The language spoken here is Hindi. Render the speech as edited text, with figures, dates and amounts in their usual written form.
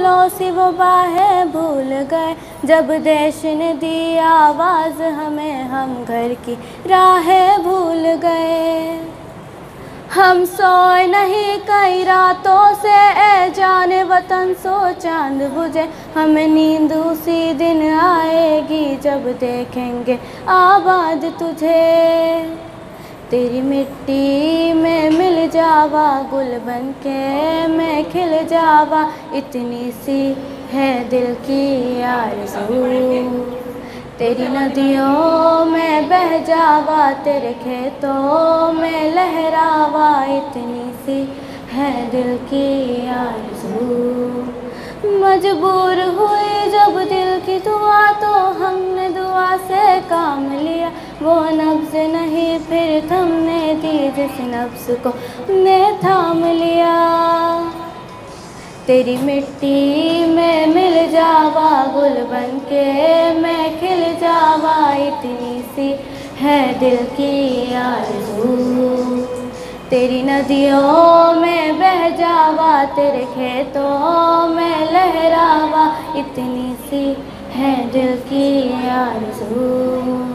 फूलों सी वो बाहें भूल गए, जब देश ने दी आवाज़ हमें हम घर की राहें भूल गए। हम सोए नहीं कई रातों से ए जाने वतन सो चांद बुझे, हमें नींद उसी दिन आएगी जब देखेंगे आबाद तुझे। तेरी मिट्टी में मिल जावा गुल बनके मैं खिल जावा, इतनी सी है दिल की आरज़ू। तेरी नदियों में बह जावा, तेरे खेतों में लहरावा, इतनी सी है दिल की आरज़ू। मजबूर हुई जब दिल की दुआ तो हमने दुआ से काम लिया, वो नब्ज़ नहीं फिर थमने दी जिस नब्ज़ को ने थाम लिया। तेरी मिट्टी में मिल जावा गुल बनके मैं खिल जावा, इतनी सी है दिल की आरज़ू। तेरी नदियों में बह जावा, तेरे खेतों में लहरावा, इतनी सी है दिल की आरज़ू।